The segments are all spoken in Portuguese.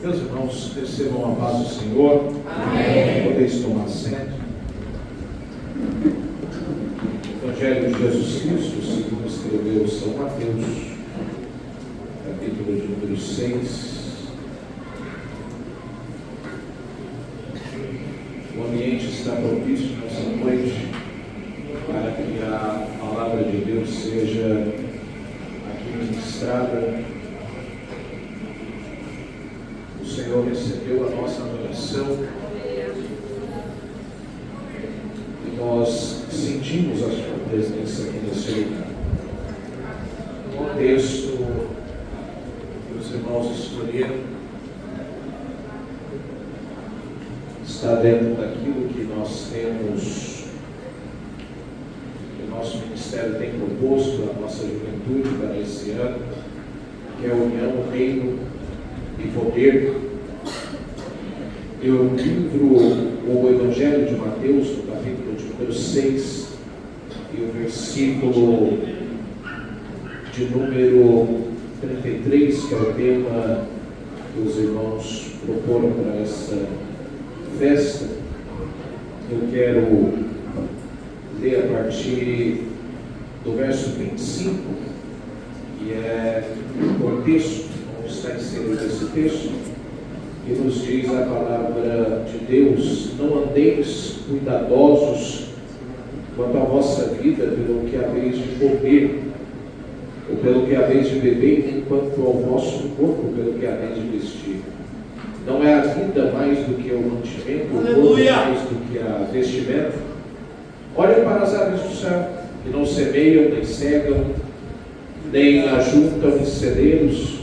Meus irmãos, recebam a paz do Senhor. Amém. Podeis tomar assento. Evangelho de Jesus Cristo, segundo escreveu São Mateus, capítulo de número 6. O ambiente está propício nessa noite para que a palavra de Deus seja aqui ministrada. O Senhor recebeu a nossa adoração e nós sentimos a sua presença aqui nesse lugar. O texto que os irmãos escolheram está dentro daquilo que nós temos, que o nosso ministério tem proposto à nossa juventude para esse ano, que é a união, reino e poder. Eu livro o Evangelho de Mateus, no capítulo de número 6, e o versículo de número 33, que é o tema que os irmãos proporam para essa festa. Eu quero ler a partir do verso 25, que é o contexto onde está inserido esse texto, que nos diz a palavra de Deus: não andeis cuidadosos quanto à vossa vida pelo que haveis de comer, ou pelo que haveis de beber, nem quanto ao vosso corpo pelo que haveis de vestir. Não é a vida mais do que o mantimento, o corpo mais do que a vestimenta? Olhem para as aves do céu, que não semeiam, nem cegam, nem ajuntam em celeiros,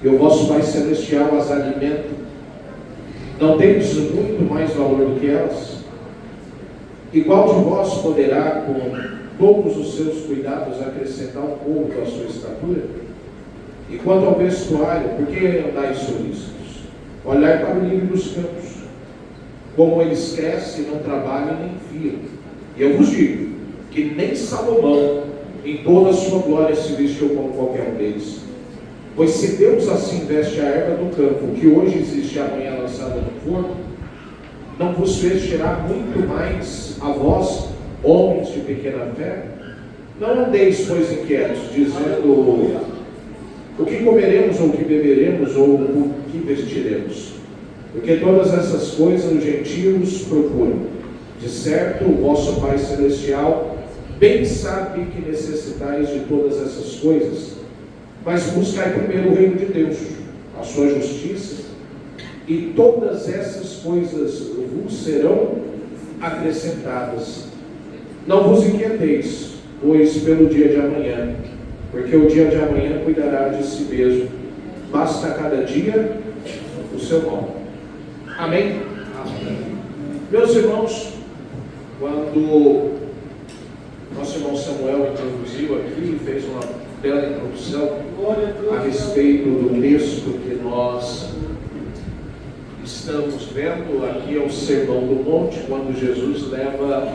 e o vosso Pai Celestial as alimenta. Não tendes muito mais valor do que elas? E qual de vós poderá, com todos os seus cuidados, acrescentar um pouco à sua estatura? E quanto ao vestuário, por que andais solícitos? Olhai para o lírio dos campos, como eles crescem, não trabalham nem fiam. E eu vos digo que nem Salomão, em toda a sua glória, se vestiu como qualquer um deles. Pois se Deus assim veste a erva do campo, que hoje existe e amanhã lançada no forno, não vos vestirá muito mais a vós, homens de pequena fé? Não andeis, pois, inquietos, dizendo: o que comeremos, ou o que beberemos, ou o que vestiremos? Porque todas essas coisas os gentios procuram. De certo, o vosso Pai Celestial bem sabe que necessitais de todas essas coisas. Mas buscai primeiro o reino de Deus, a sua justiça, e todas essas coisas vos serão acrescentadas. Não vos inquieteis, pois, pelo dia de amanhã, porque o dia de amanhã cuidará de si mesmo. Basta a cada dia o seu mal. Amém? Amém. Meus irmãos, quando nosso irmão Samuel introduziu aqui, fez uma bela introdução a respeito do texto que nós estamos vendo. Aqui é o Sermão do Monte, quando Jesus leva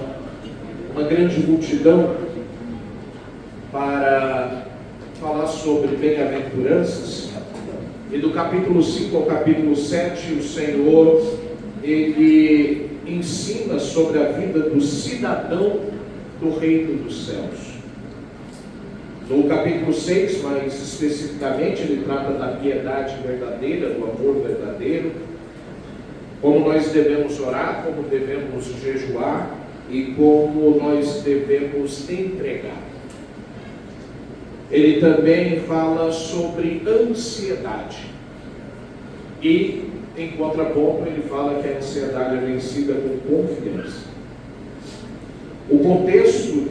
uma grande multidão para falar sobre bem-aventuranças. E do capítulo 5 ao capítulo 7, o Senhor, ele ensina sobre a vida do cidadão do reino dos céus. No capítulo 6, mais especificamente, ele trata da piedade verdadeira, do amor verdadeiro, como nós devemos orar, como devemos jejuar e como nós devemos entregar. Ele também fala sobre ansiedade e, em contraponto, ele fala que a ansiedade é vencida com confiança. O contexto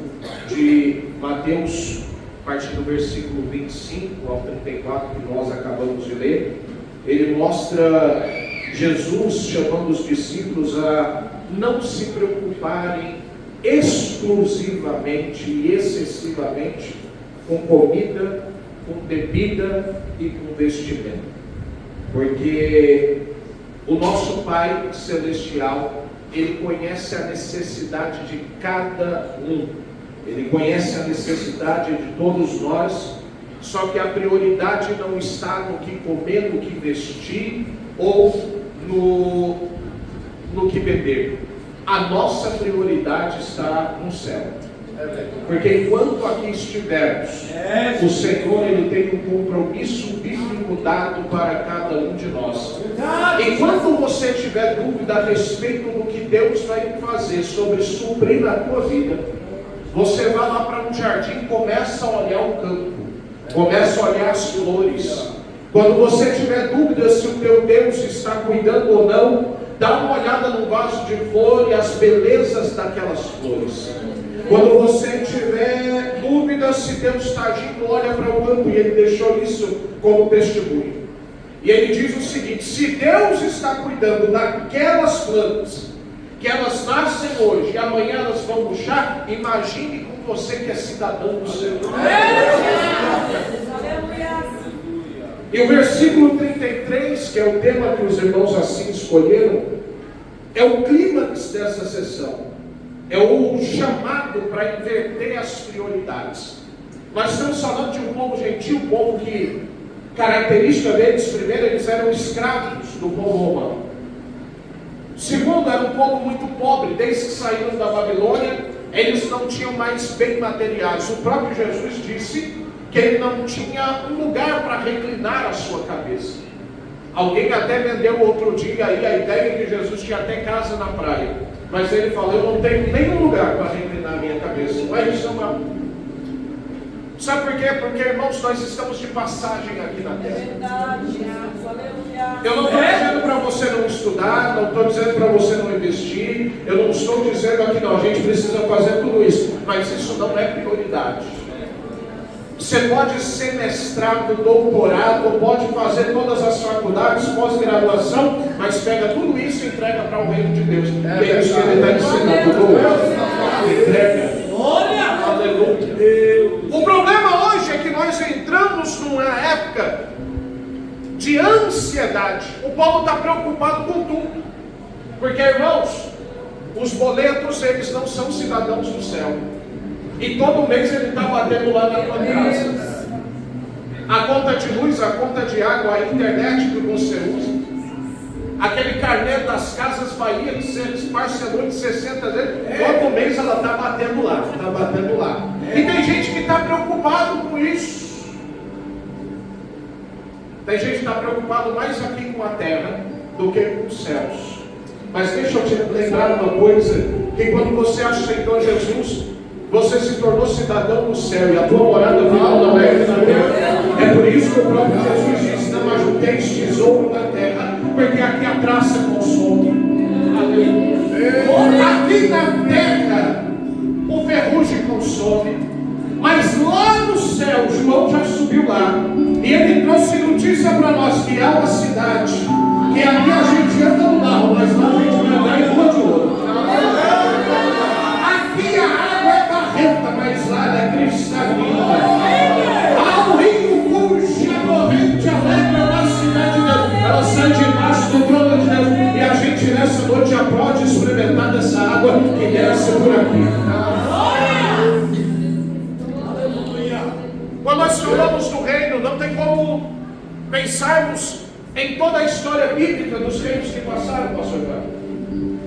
de Mateus, a partir do versículo 25 ao 34, que nós acabamos de ler, ele mostra Jesus chamando os discípulos a não se preocuparem exclusivamente e excessivamente com comida, com bebida e com vestimenta, porque o nosso Pai Celestial, ele conhece a necessidade de cada um. Ele conhece a necessidade de todos nós Só que a prioridade não está no que comer, no que vestir ou no que beber. A nossa prioridade está no céu. Porque enquanto aqui estivermos, o Senhor ele tem um compromisso bíblico dado para cada um de nós. Enquanto você tiver dúvida a respeito do que Deus vai fazer sobre suprir a tua vida, você vai lá para um jardim, começa a olhar o campo, começa a olhar as flores. Quando você tiver dúvida se o teu Deus está cuidando ou não, dá uma olhada no vaso de flor e as belezas daquelas flores. Quando você tiver dúvida se Deus está agindo, olha para o campo, e ele deixou isso como testemunho. E ele diz o seguinte: se Deus está cuidando daquelas plantas, que elas nascem hoje e amanhã elas vão murchar, imagine com você que é cidadão do céu. E o versículo 33, que é o tema que os irmãos assim escolheram, é o clímax dessa sessão. É o chamado para inverter as prioridades. Nós estamos falando de um povo gentil, um povo que, característica deles, primeiro, eles eram escravos do povo romano. Segundo, era um povo muito pobre. Desde que saíram da Babilônia, eles não tinham mais bens materiais. O próprio Jesus disse que ele não tinha um lugar para reclinar a sua cabeça. Alguém até vendeu outro dia aí a ideia que Jesus tinha até casa na praia. Mas ele falou: eu não tenho nenhum lugar para reclinar a minha cabeça. Mas isso é uma... Sabe por quê? Porque, irmãos, nós estamos de passagem aqui na terra. Eu não estou dizendo para você não estudar, não estou dizendo para você não investir, eu não estou dizendo aqui não, a gente precisa fazer tudo isso, mas isso não é prioridade. Você pode ser mestrado, doutorado, pode fazer todas as faculdades, pós-graduação, mas pega tudo isso e entrega para o reino de Deus. É isso que ele está ensinando. Entrega. Aleluia. O problema hoje é que nós entramos numa época de ansiedade. O povo está preocupado com tudo. Porque, irmãos, os boletos, eles não são cidadãos do céu. E todo mês ele está batendo lá na tua casa. A conta de luz, a conta de água, a internet que você usa, aquele carnê das Casas Bahia que você parcelou de 60 vezes, todo mês ela está batendo lá, está batendo lá. E tem gente que está preocupado com isso. Tem gente que está preocupado mais aqui com a terra do que com os céus. Mas deixa eu te lembrar uma coisa, que quando você aceitou Jesus, você se tornou cidadão do céu, e a tua morada final não é aqui na terra. É por isso que o próprio Jesus disse: não ajunteis tesouro na terra, porque aqui a traça consome. Aqui na terra o ferrugem consome, mas lá no céu, João já subiu lá, e ele trouxe notícia para nós que há uma cidade, que aqui a gente anda no barro, mas lá a gente vai andar em rua de ouro. Aqui a água é barrenta, mas lá ela é cristalina. Há um rio cuja corrente alegra na cidade de Deus. Ela sai debaixo do trono de Deus. E a gente nessa noite já pode experimentar dessa água que desce por aqui. Quando nós falamos do reino, não tem como pensarmos em toda a história bíblica dos reinos que passaram, pastor Cláudio.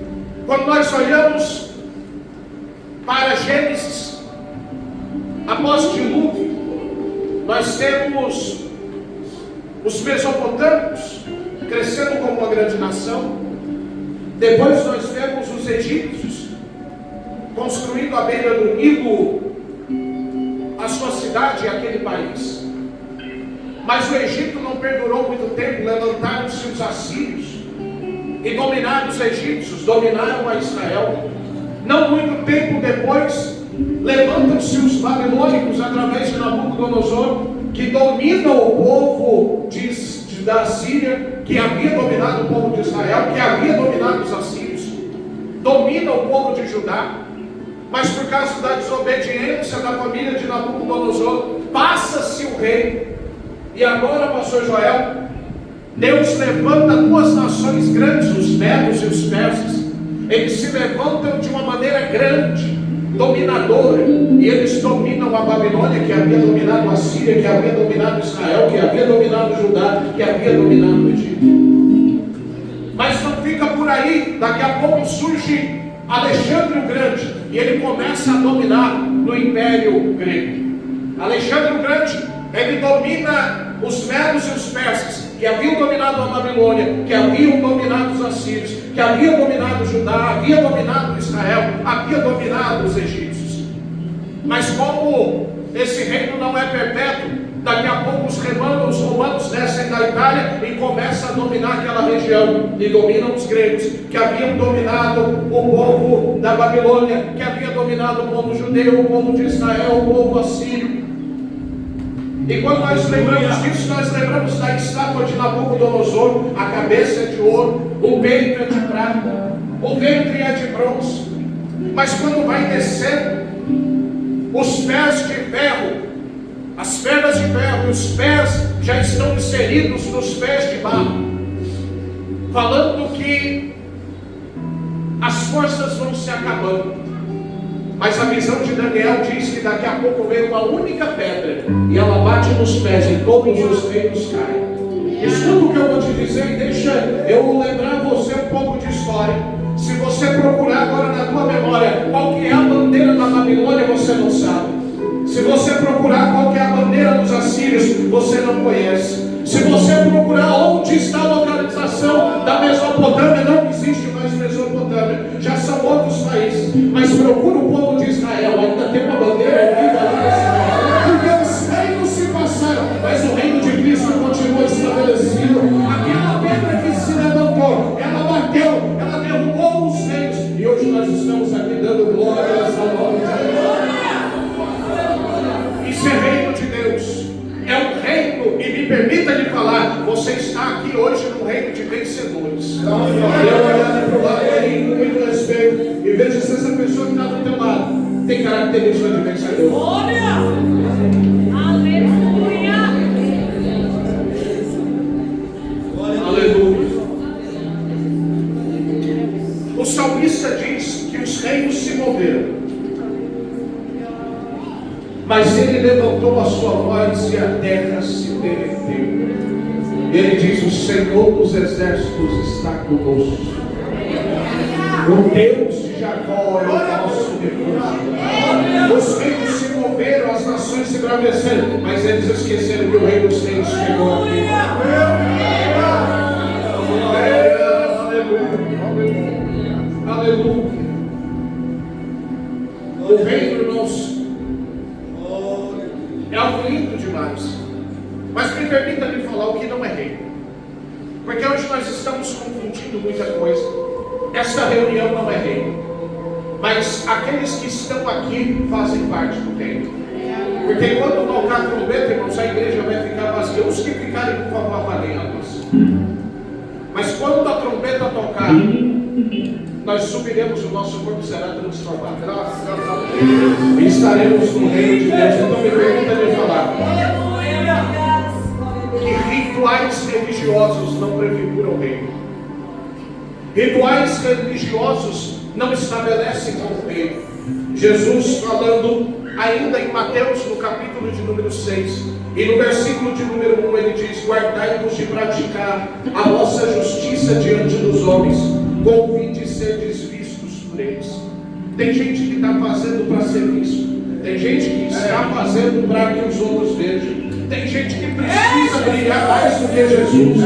Quando nós olhamos para Gênesis, após o dilúvio, nós temos os mesopotâmicos crescendo como uma grande nação. Depois nós vemos os egípcios construindo à beira do Nilo a sua cidade e aquele país. Mas o Egito não perdurou muito tempo. Levantaram-se os assírios e dominaram os egípcios, dominaram a Israel. Não muito tempo depois, levantam-se os babilônicos através de Nabucodonosor, que dominam o povo da Síria, que havia dominado o povo de Israel, que havia dominado os assírios, domina o povo de Judá. Mas por causa da desobediência da família de Nabucodonosor, passa-se o rei. E agora, pastor Joel, Deus levanta duas nações grandes, os medos e os persas. Eles se levantam de uma maneira grande, dominador, e eles dominam a Babilônia, que havia dominado a Síria, que havia dominado Israel, que havia dominado Judá, que havia dominado o Egito. Mas não fica por aí. Daqui a pouco surge Alexandre o Grande, e ele começa a dominar no Império Grego. Alexandre o Grande, ele domina os medos e os persas, que haviam dominado a Babilônia, que haviam dominado os assírios, que haviam dominado Judá, havia dominado Israel, havia dominado os egípcios. Mas como esse reino não é perpétuo, daqui a pouco os romanos descem da Itália e começam a dominar aquela região, e dominam os gregos, que haviam dominado o povo da Babilônia, que havia dominado o povo judeu, o povo de Israel, o povo assírio. E quando nós lembramos disso, nós lembramos da estátua de Nabucodonosor. A cabeça é de ouro, o peito é de prata, o ventre é de bronze. Mas quando vai descendo, os pés de ferro, as pernas de ferro e os pés já estão inseridos nos pés de barro, falando que as forças vão se acabando. Mas a visão de Daniel diz que daqui a pouco vem uma única pedra, e ela bate nos pés e todos os reinos caem. Escuta o que eu vou te dizer e deixa eu lembrar você um pouco de história. Se você procurar agora na tua memória qual que é a bandeira da Babilônia, você não sabe. Se você procurar qual que é a bandeira dos assírios, você não conhece. Se você procurar onde está a localização da Mesopotâmia, não existe mais Mesopotâmia, já são outros países. Mas procura o povo de Israel, ainda tem uma bandeira viva lá. Porque os reinos se passaram, mas o reino de Cristo continua estabelecido. Aquela pedra que se levantou, ela bateu, ela derrubou os reinos, e hoje nós estamos aqui dando glória ao nome de Deus. Isso é reino de Deus, é um reino, e me permita lhe falar, você está aqui hoje num reino de vencedores. Eu olhar para o lado aí com muito respeito e veja se essa pessoa que está do teu lado tem característica de vencedor. Glória! Aleluia! Aleluia! O salmista diz que os reinos se moveram, mas ele levantou a sua voz e a terra se derreteu. Ele diz: o Senhor dos exércitos está conosco. O Deus de Jacó é o nosso refúgio. Os reinos se moveram, as nações se embraveceram, mas eles esqueceram que o rei dos reis chegou aqui. Aleluia. Aleluia. O reino, irmãos, é algo lindo demais. Mas me permita me falar o que não é reino, porque hoje nós estamos confundindo muita coisa. Esta reunião não é reino, mas aqueles que estão aqui fazem parte do reino. Porque quando tocar a trombeta, irmãos, a igreja vai ficar vazia. Os que ficarem, por favor, apaguem a luz. Mas quando a trombeta tocar, nós subiremos, o nosso corpo será transformado. Graças a Deus. E estaremos no reino de Deus. Então me permita me falar que rituais religiosos não prefiguram o reino. Rituais religiosos não estabelecem o reino. Jesus falando ainda em Mateus, no capítulo de número 6, e no versículo de número 1, ele diz: guardai-vos de praticar a vossa justiça diante dos homens, com o fim de serdes vistos por eles. Tem gente que está fazendo para ser visto, tem gente que está fazendo para que os outros vejam, tem gente que precisa brilhar mais do que Jesus,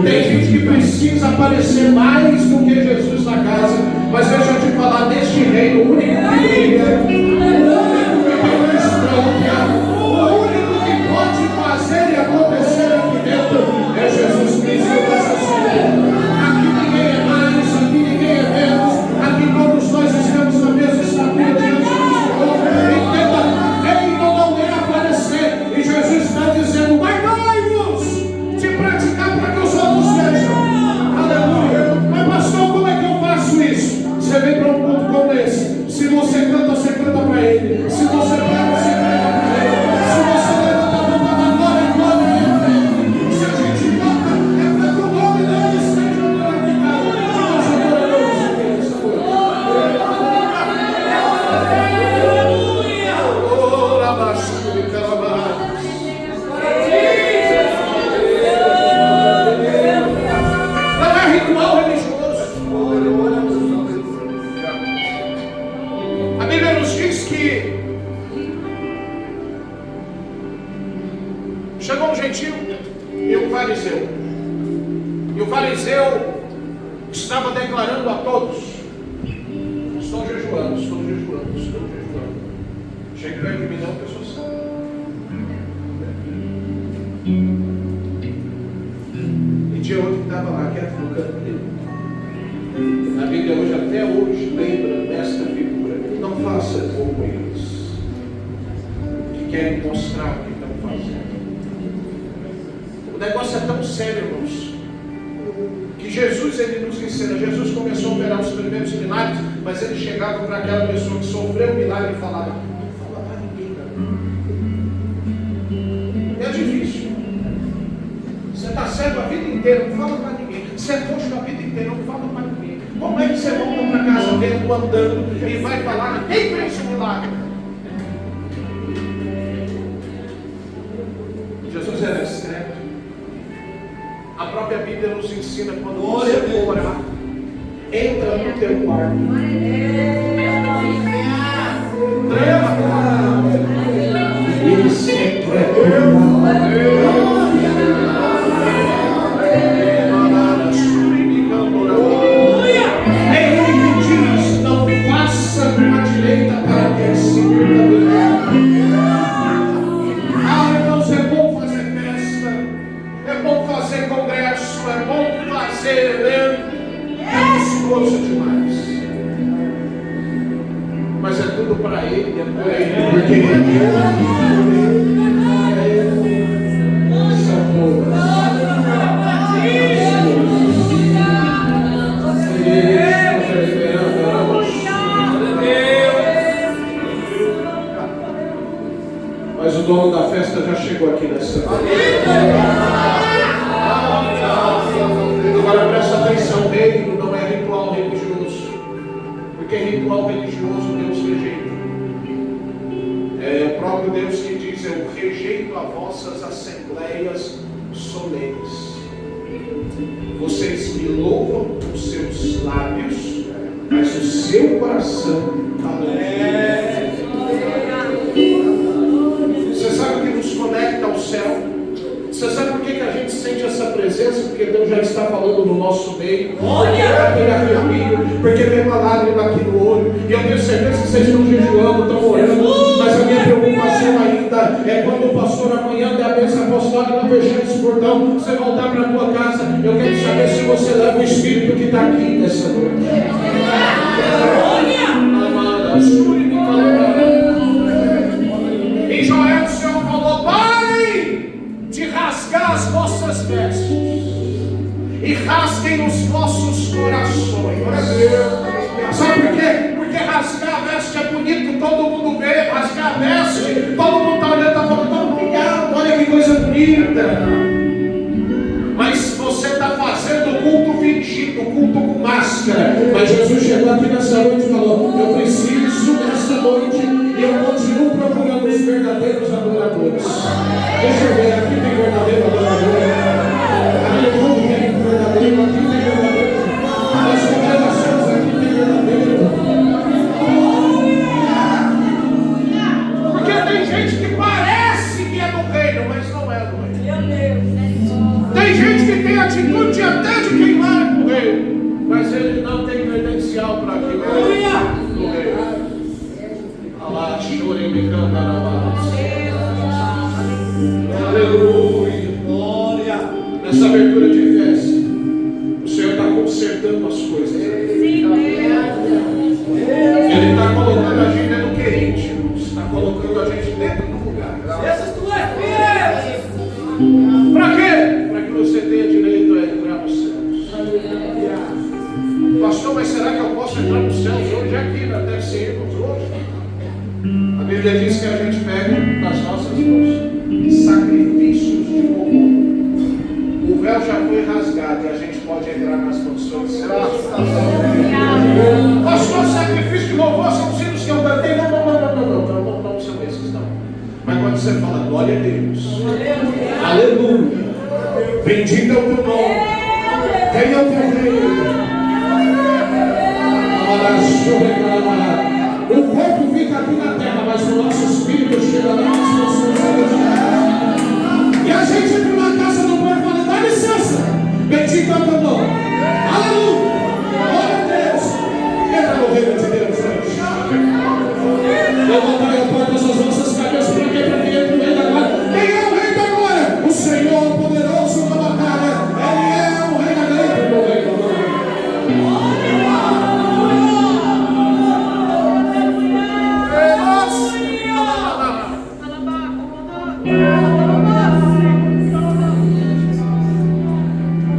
tem gente que precisa aparecer mais do que Jesus na casa. Mas deixa eu te falar, neste reino, o único que brilha, o único que tem história, o único que pode fazer e acontecer aqui dentro é Jesus Cristo nessa cidade. Aqui ninguém é mais, aqui ninguém é menos, aqui todos nós estamos na mesma estatura diante do Senhor. Entenda, reino não é aparecer, e Jesus está dizendo: guardai-vos de praticar para que os outros vejam. Aleluia. Mas pastor, como é que eu faço isso? Você vem para um culto como esse, se você canta para E o fariseu estava declarando a todos: estou jejuando, estou jejuando, estou jejuando. Chega perto de mim, não, a pessoa sabe. E tinha outro que estava lá quieto no canto dele. A Bíblia hoje, até hoje, lembra desta figura. Não faça como eles, que querem mostrar o que estão fazendo. O negócio é tão sério, irmãos, que Jesus, ele nos ensina. Jesus começou a operar os primeiros milagres, mas ele chegava para aquela pessoa que sofreu o milagre e falava: não fala para ninguém, não. É difícil. Você está cego a vida inteira, não fala para ninguém. Você é coxo a vida inteira, não fala para ninguém. Como é que você volta para casa vendo, andando, e vai falar: quem fez o milagre? Jesus era discreto. A própria Bíblia nos ensina: quando você for orar, entra no teu quarto, tranca a porta e secreto. Mas é tudo para Ele, é por Ele, porque Ele são poucas. Mas o dono da festa já chegou aqui nessa noite. Agora presta atenção, reino não é ritual religioso, porque ritual religioso Deus rejeita. É o próprio Deus que diz: eu rejeito as vossas assembleias solenes. Vocês me louvam com seus lábios, mas o seu coração está longe. Você sabe o que nos conecta ao céu? Você sabe por que a gente sente essa presença? Porque Deus já está falando no nosso meio. Porque tem uma lágrima aqui no olho. E eu tenho certeza que vocês estão jejuando, estão orando. Mas a minha preocupação ainda é quando o pastor amanhã der a bênção apostólica, fechar esse portão, você voltar para a tua casa. Eu quero saber se você leva o Espírito que está aqui nessa noite. Em Joel o Senhor falou: parem de rasgar as vossas vestes e rasguem os vossos corações. Sabe por quê? Porque rasgar a veste é bonito, todo mundo vê. Rasgar a veste, todo mundo está olhando, está falando: obrigado, olha que coisa bonita. Mas você está fazendo culto fingido, culto com máscara. Mas Jesus chegou aqui nessa noite e falou: eu preciso nessa noite, e eu continuo procurando os verdadeiros adoradores. Deixa eu ver, aqui tem verdadeiro adorador. Aleluia, tem verdadeiro, aqui tem verdadeiro. As congregações aqui tem verdadeiro. Porque tem gente que parece que é do reino, mas não é do reino. Tem gente que tem atitude até de quem vai para o reino, mas ele não tem credencial para aquilo do reino. Alá, chorem, me cantará. Aleluia, glória. Nessa abertura de festa, o Senhor está consertando as coisas. Ele está colocando a gente dentro do querite, está colocando a gente dentro do lugar. Para quê? Para que você tenha direito a entrar nos céus. Pastor, mas será que eu posso entrar nos céus hoje? Aqui, deve ser irmãos hoje. A Bíblia diz que a gente pega nas nossas mãos sacrifícios de louvor. O véu já foi rasgado e a gente pode entrar nas condições de pastor, sacrifício de louvor são os hinos que eu cantei. Não são esses não. Mas quando você fala glória a Deus, aleluia, bendito é o teu nome, venha o teu reino, o corpo fica aqui na terra, mas o nosso espírito chega lá nas nossas. E a gente entra na casa do pai e fala: dá licença, Bendito é o teu nome. Aleluia. Glória a Deus. Entra no reino de Deus hoje. Levantai a porta das vossas cabeças para que entre o rei da glória. Quem é o rei da glória? O Senhor poderoso na batalha. Ele é o rei da glória. O rei da glória.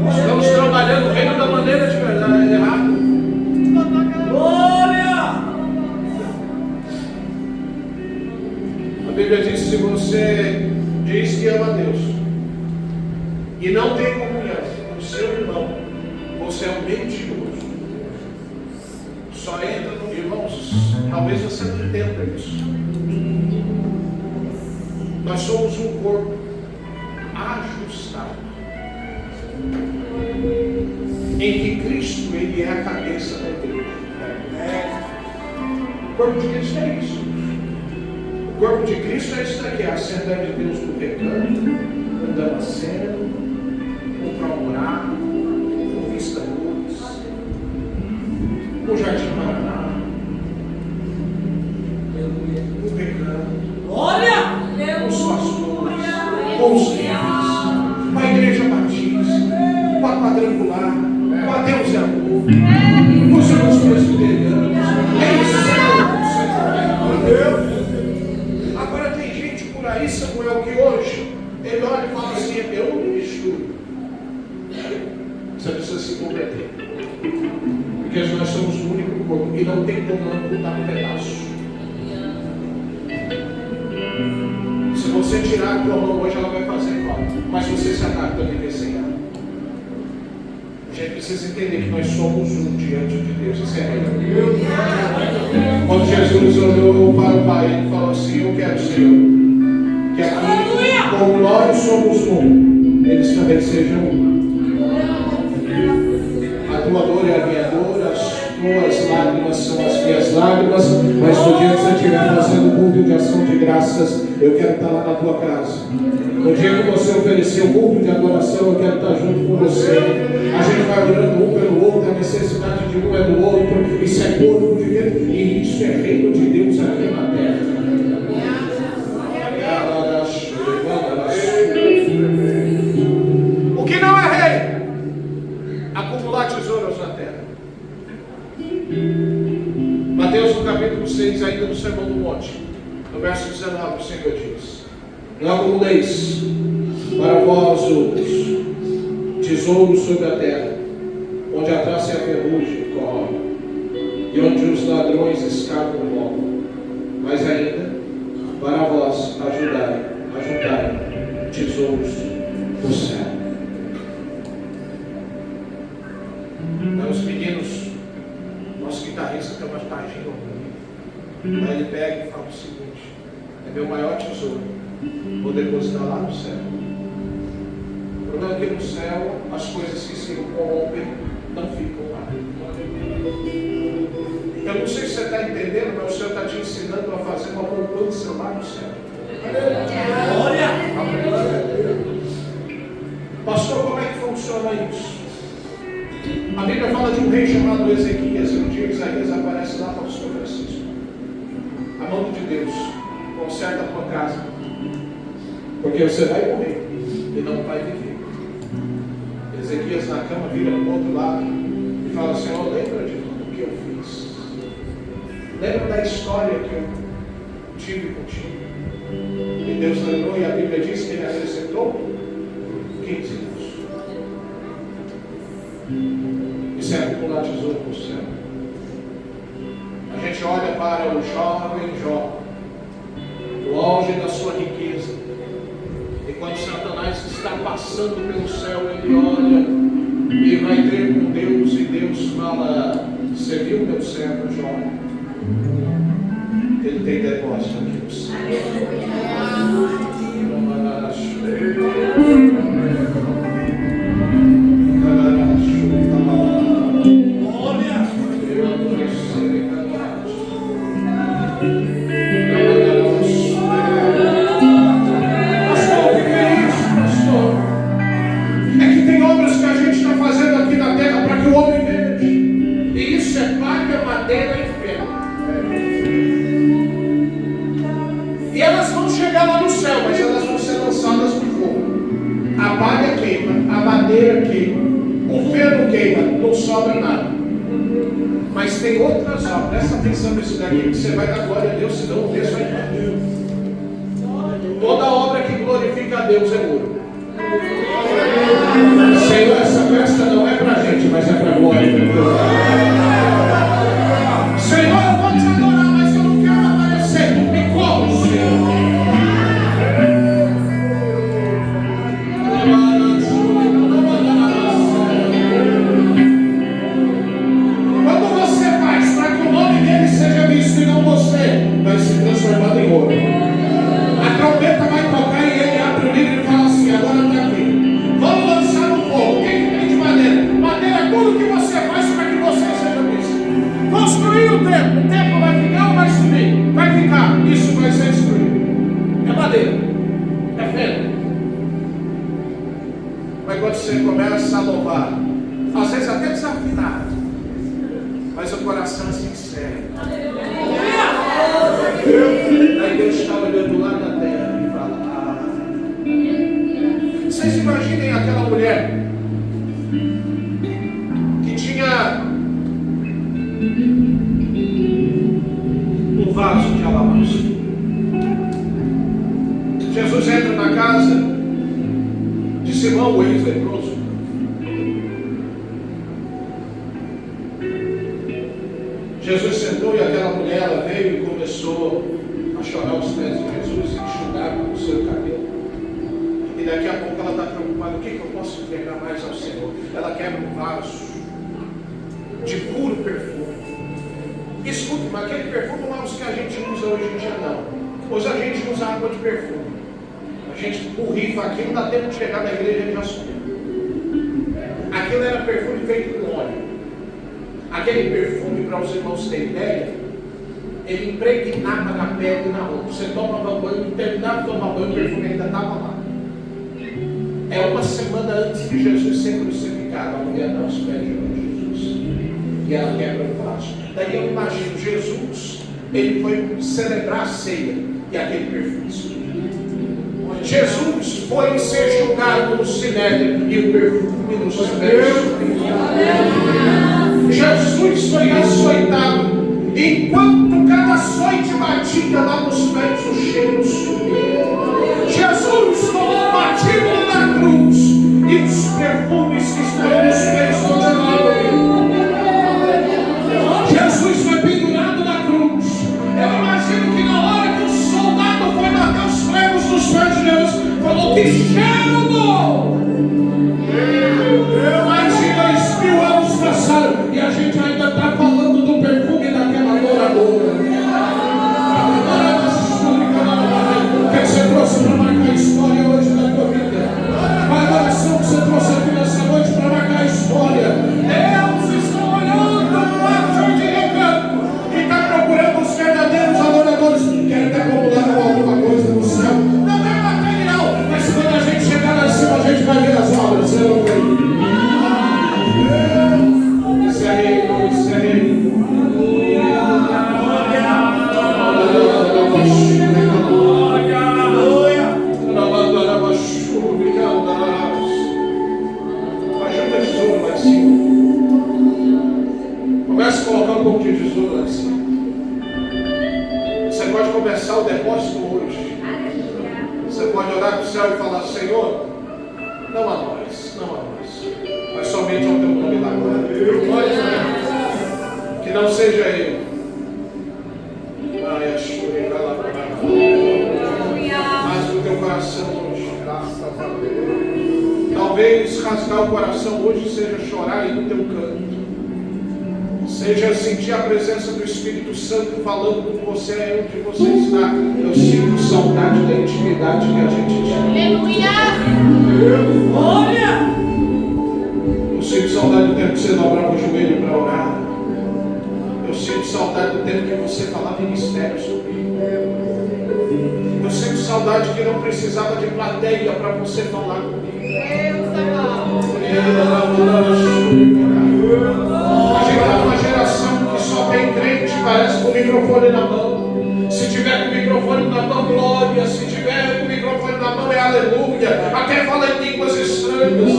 Estamos trabalhando o reino da maneira de verdade, errado. Glória! A Bíblia diz: se você diz que ama a Deus e não tem comunhão com o seu irmão, você é um mentiroso. Só entra no irmãos, talvez você não entenda isso. Nós somos um corpo ajustado, em que Cristo, Ele é a cabeça da igreja. O corpo de Cristo é isso. O corpo de Cristo é isso daqui: a Assembleia de Deus do Recanto, o Damasceno, o Promorá, o Vista Luz, o Jardim Paraná, o Recanto, olha! Os pastores, os líderes, a Igreja Batista, a Quadrangular, o Adeus e Amor, os irmãos presbiterianos. É isso. Agora tem gente por aí, Samuel, que hoje ele olha e fala assim: eu não me misturo. Você precisa se converter, porque nós somos o único corpo e não tem como amputar um pedaço. Se você tirar a tua mão hoje, ela vai fazer falta, mas você se adapta a viver sem ela. A gente precisa entender que nós somos um diante de Deus. Isso é real. Quando Jesus olhou para o Pai, Ele falou assim: eu quero, Senhor, que aqui, como nós somos um, eles também sejam um. A tua dor é a minha dor, as tuas lágrimas são as minhas lágrimas, mas no dia que você estiver fazendo culto de ação de graças, eu quero estar lá na tua casa. No dia que você oferecer o culto de adoração, eu quero estar junto com você. A gente vai orando um pelo outro, a necessidade de um é do outro. Isso é corpo de Deus e isso é reino de Deus aqui na terra. O que não é rei? Acumular tesouros na terra. Mateus no capítulo 6, ainda no Sermão do Monte, no verso 19, o Senhor diz: não acumuleis para vós outros tesouros sobre a terra, onde a traça e a ferrugem corroem, e onde os ladrões escapam e roubam, mas ainda para vós ajudai tesouros do céu. Os meninos, nosso guitarrista tem uma tarjinha horrível. Aí ele pega e fala o seguinte: é meu maior tesouro, vou depositar lá no céu. O problema é que no céu as coisas que se corrompem não ficam lá. Eu não sei se você está entendendo, mas o Senhor está te ensinando a fazer uma poupança lá no céu. Glória! Pastor, como é que funciona isso? A Bíblia fala de um rei chamado Ezequias, e um dia Isaías aparece lá para o pastor Francisco. A mão de Deus conserta a tua casa, porque você vai morrer e não vai viver. Ezequias na cama vira para o outro lado e fala: Senhor, lembra de tudo que eu fiz, lembra da história que eu tive contigo. E Deus lembrou, e a Bíblia diz que ele acrescentou 15 anos. Isso é acumular tesouro no céu. A gente olha para o jovem Jó, no auge da sua riqueza, e quando Satanás está passando pelo céu, ele olha e vai ter com Deus, e Deus fala: você viu meu servo Jó? Ele tem depósito aqui no céu. É que tem obras que a gente está não sobra nada. Mas tem outras obras, presta atenção nisso daqui, que você vai dar glória a Deus, senão o texto vai embora. Toda obra que glorifica a Deus é ouro. Senhor, essa festa não é pra gente, mas é pra glória de Deus. Senhor, eu vou te adorar, mas eu não quero aparecer. Me como, Senhor. Quando você faz para que o nome dele seja visto e não você, vai se transformando em ouro. A trombeta vai tocar e ele abre o livro e fala assim: agora está aqui. Vamos lançar no fogo. O que tem de madeira? Madeira é tudo que você faz para que você seja visto. Construir o templo vai ficar ou vai subir? Vai ficar. Isso vai ser destruído. É madeira. É pedra. Mas quando você começa a louvar, às vezes até desafinado, mas o coração é sincero. Aí Deus está olhando lá na terra e fala: vocês imaginem aquela mulher que tinha um vaso de alabastro. Jesus entra na casa de Simão, o ex-leproso. Jesus sentou e aquela mulher, ela veio e começou a chorar aos pés de Jesus e enxugar com o seu cabelo. E daqui a pouco ela está preocupada: o que eu posso entregar mais ao Senhor? Ela quebra um vaso de puro perfume. Escute, mas aquele perfume não é os que a gente usa hoje em dia, não. Hoje a gente usa água de perfume. A gente borrifa aquilo, não dá tempo de chegar na igreja e já subiu. Aquilo era perfume feito com óleo. Aquele perfume, para os irmãos terem ideia, ele impregnava na pele e na roupa. Você tomava banho, terminava de tomar banho, o perfume ainda estava lá. É uma semana antes de Jesus ser crucificado, a mulher dá os pés de Jesus. E ela quebra o vaso. Daí eu imagino, Jesus, ele foi celebrar a ceia e aquele perfume subiu. Jesus foi ser julgado no sinédrio e o perfume nos pés subiu. Jesus foi açoitado. Enquanto cada açoite batia lá nos pés, o cheiro subia. Jesus tomou batido na cruz e os perfumes que estão nos pés continuaram. Jesus foi pendurado na cruz. Eu imagino que na hora que o soldado foi bater os pregos nos pés de Deus, falou: que cheiro bom! Mais de 2000 anos passaram e a gente ainda está falando do perfume daquela adoradora. O que você trouxe para marcar a história hoje da tua vida? A adoração que você trouxe aqui nessa noite para marcar a história. Deus está olhando para o jardim do campo e está procurando os verdadeiros adoradores que querem ter acumulado alguma coisa no céu. Não é material, mas quando a gente chegar lá em cima, a gente vai ver as obras. Eu não vejo. Isso é rei. Ajuda Jesus lá em cima. Comece a colocar um pouco de Jesus lá em cima. Você pode começar o depósito hoje. Você pode orar para o céu e falar: Senhor, não a nós, mas somente ao teu nome da glória. Que não seja eu. Mas o teu coração hoje. Talvez rasgar o coração hoje seja chorar aí no teu canto. Seja sentir a presença do Espírito Santo falando com você onde você está. Eu sinto saudade da intimidade que a gente tinha. Aleluia! Eu sinto saudade do tempo que você dobrava o joelho para orar. Eu sinto saudade do tempo que você falava em mistérios comigo. Eu sinto saudade que não precisava de plateia para você falar comigo. A gente está numa geração que só tem crente, parece com o microfone na mão. Se tiver com o microfone na mão, glória. Se tiver com o microfone na mão, é aleluia. Até fala em línguas estranhas.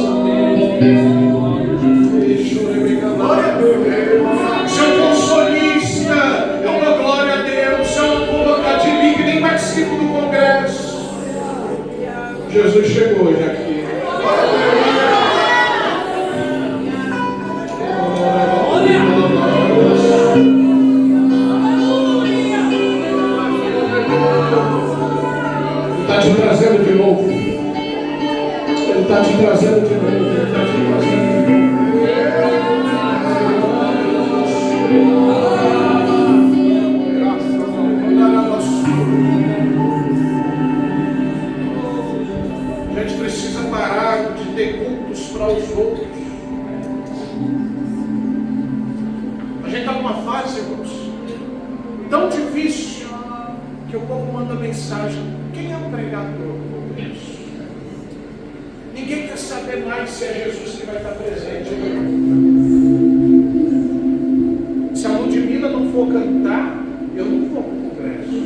tão difícil que o povo manda mensagem: quem é o pregador do congresso? Ninguém quer saber mais se é Jesus que vai estar presente. Se a Ludmila não for cantar, eu não vou para o congresso.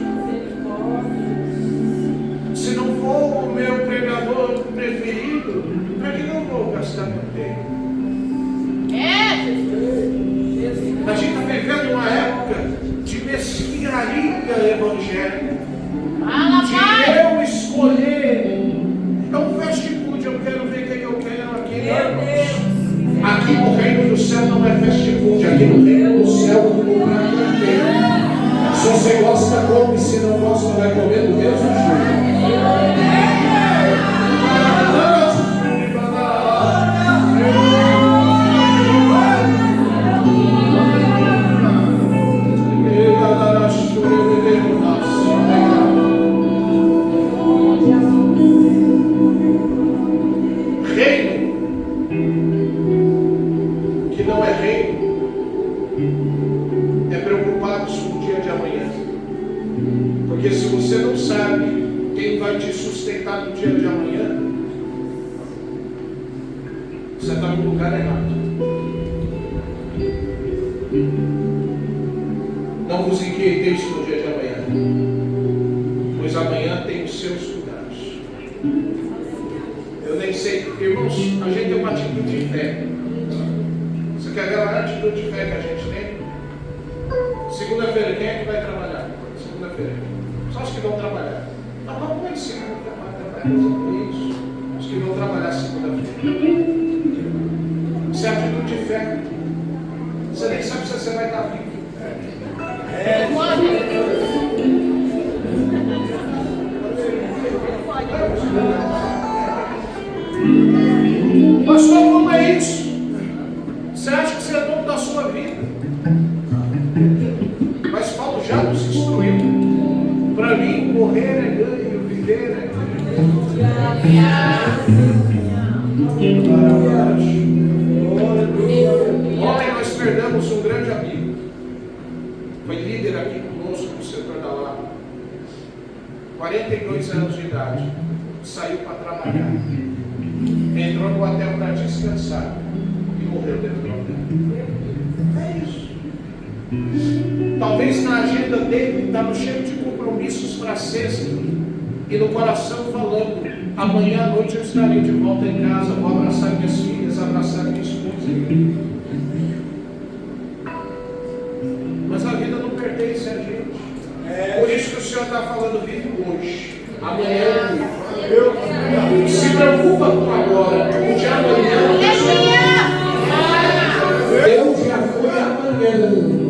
Se não for o meu pregador preferido, para que eu vou gastar meu tempo? A gente está vivendo uma época de mesquinharia evangélica, de eu escolher. É um fast food, eu quero ver quem eu quero aqui. Aqui no reino do céu não é fast food, aqui no reino do céu o prato é inteiro. Se você gosta, come, se não gosta, vai comer do mesmo jeito. Porque se você não sabe quem vai te sustentar no dia de amanhã, você está no lugar errado. Não vos inquieteis no dia de amanhã, pois amanhã tem os seus cuidados. Eu nem sei, irmãos, a gente tem uma atitude de fé. Você quer ver a atitude de fé que a gente tem? Segunda-feira, quem é que vai trabalhar? Segunda-feira. Só os que vão trabalhar. Mas como é que segunda vai trabalhar? Isso. Os que vão trabalhar segunda-feira. Isso é atitude de fé. Você nem sabe se você vai estar vivo. Pastor, como é isso? Você acha que você é dono da sua vida? Mas Paulo já nos instruiu. Para mim, morrer é ganho, viver é ganho. Ontem nós perdemos um grande amigo. Foi líder aqui conosco no setor da Lapa. 42 anos de idade. Saiu para trabalhar. Entrou no hotel para descansar. E morreu dentro do hotel. É isso. Talvez na agenda dele estava cheio de compromissos para sexta. E no coração falando: amanhã à noite eu estarei de volta em casa. Vou abraçar minhas filhas, abraçar minha esposa. Mas a vida não pertence a gente. Por isso que o Senhor está falando: vive hoje. Amanhã eu se preocupa com agora. O de amanhã eu já fui amanhã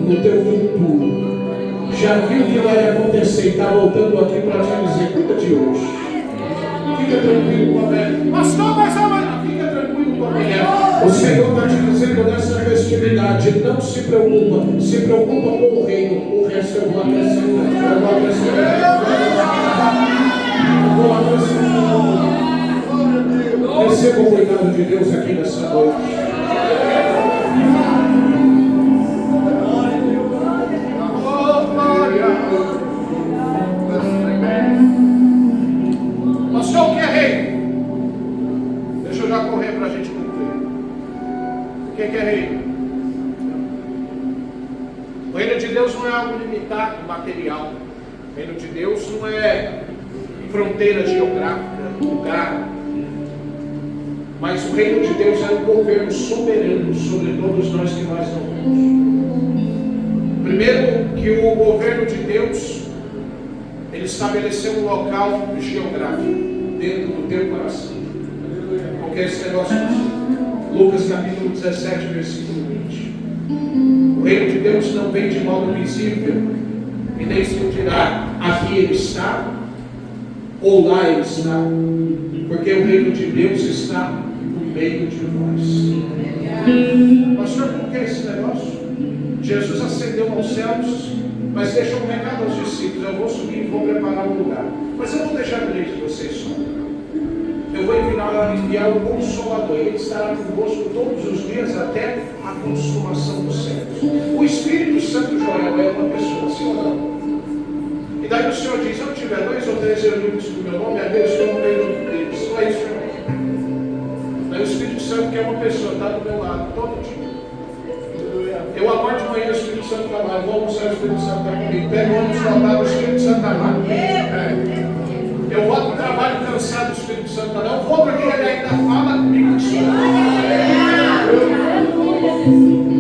no teu futuro. Já viu o que vai acontecer e está voltando aqui para te dizer: cuida de hoje. Fica tranquilo com amanhã. Pastor, mas amanhã. Fica tranquilo com amanhã. O Senhor está te dizendo nessa festividade: não se preocupa. Se preocupa com o reino. O resto eu vou acrescentar. Eu vou acrescentar. Receba o cuidado de Deus aqui nessa noite. Pastor, o que é reino? Deixa eu já correr para a gente concluir. O que é reino? O reino de Deus não é algo limitado, material. O reino de Deus não é fronteira geográfica, lugar. Mas o reino de Deus é um governo soberano sobre todos nós que nós não temos. Primeiro, que o governo de Deus, ele estabeleceu um local geográfico dentro do teu coração. Porque esse negócio de Lucas capítulo 17, versículo 20. O reino de Deus não vem de modo visível, e nem se dirá: aqui ele está, ou lá ele está, porque o reino de Deus está no meio de nós. Pastor, por que esse negócio? Jesus ascendeu aos céus, mas deixou um recado aos discípulos: eu vou subir e vou preparar um lugar, mas eu vou deixar no meio de vocês só. Eu vou enviar o Consolador, ele estará convosco todos os dias até a consumação dos séculos. O Espírito Santo, Joel, é uma pessoa, sim ou não? E daí o Senhor diz: onde tiver 2 ou 3 reunidos com o meu nome, ali eu estou no meio deles. Só isso, irmão. Daí o Espírito Santo, que é uma pessoa, está do meu lado todo dia. Eu acordo de manhã, o Espírito Santo está lá. Eu vou almoçar, o Espírito Santo está comigo. Pego o ônibus lotado, o Espírito Santo está lá. Eu volto para o trabalho cansado, o Espírito Santo está lá. Eu vou dormir, ele ainda fala comigo.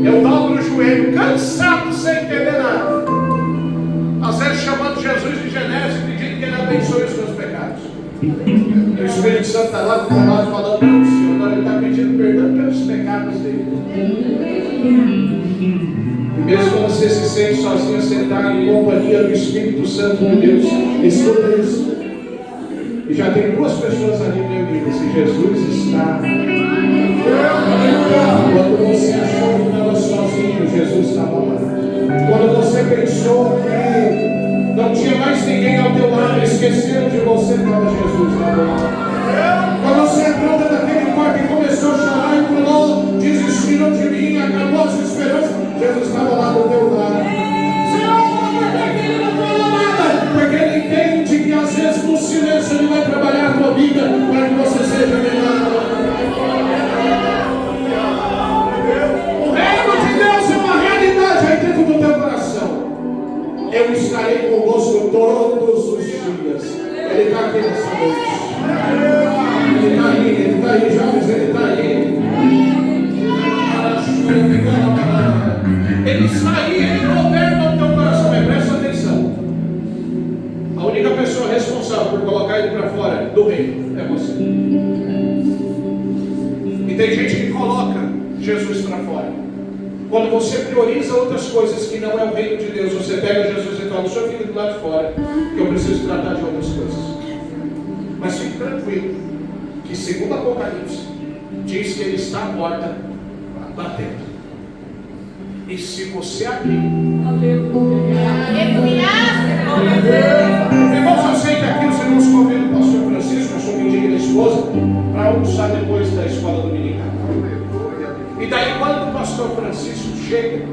Eu dobro o joelho, cansado, sem entender nada. Às vezes chamando Jesus de Genésio, pedindo que ele abençoe os meus pecados. E o Espírito Santo está lá do meu lado falando para o Senhor. Agora ele está pedindo perdão pelos pecados dele. E mesmo quando você se sente sozinho, você está em companhia do Espírito Santo de Deus. Escuta isso. E já tem 2 pessoas ali reunidas. E Jesus está. Quando você achou que estava sozinho, Jesus estava lá. Quando você pensou que não tinha mais ninguém ao teu lado, esqueceram de você, estava Jesus lá. Quando você entrou dentro daquele quarto e começou a chorar e falou: desistiram de mim, acabou as esperanças, Jesus estava lá do teu lado. Senhor, por que ele não falou nada? Porque ele entende que às vezes no silêncio ele vai trabalhar a tua vida para que você seja melhor. O reino de Deus é uma realidade aí dentro do teu coração. Eu estarei convosco todos os dias. Ele está aqui nessa noite. Ele está aí, jovens, ele está aí. Ele está aí, ele governa o teu coração. Mas presta atenção. A única pessoa responsável por colocar ele para fora do reino é você. E tem gente que coloca Jesus para fora. Quando você prioriza outras coisas que não é o reino de Deus, você pega Jesus e fala: o senhor fica do lado de fora, que eu preciso tratar de outras coisas. Mas fique tranquilo, que segundo Apocalipse, diz que ele está à porta batendo. E se você abrir, irmãos, eu sei que aqui os irmãos convidam o pastor Francisco, eu sou mendigo da esposa, para almoçar depois da escola dominical. E daí quando o pastor Francisco chega,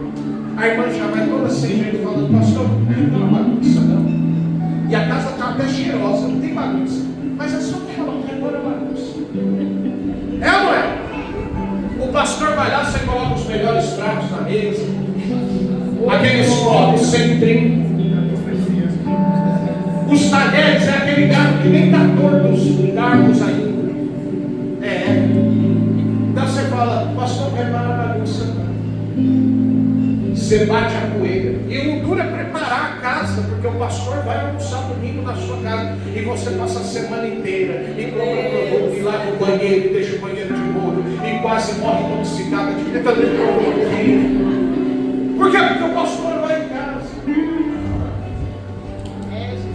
a irmã já vai toda sem jeito falando: pastor, não tem bagunça não. E a casa está até cheirosa, não tem bagunça. Mas é só falar que agora é bagunça. É ou não é? O pastor vai lá, você coloca os melhores pratos na mesa, aqueles copos sem trinco, os talheres é aquele gato que nem está torto os garfos ainda. Então você fala: pastor, prepara a bagunça. Você bate a poeira. E o duro é preparar a casa, porque o pastor vai almoçar domingo na sua casa. E você passa a semana inteira e compra produto, e lava o banheiro, e deixa o banheiro de molho, e quase morre intoxicada de tanto produto. Por quê? Porque o pastor vai em casa.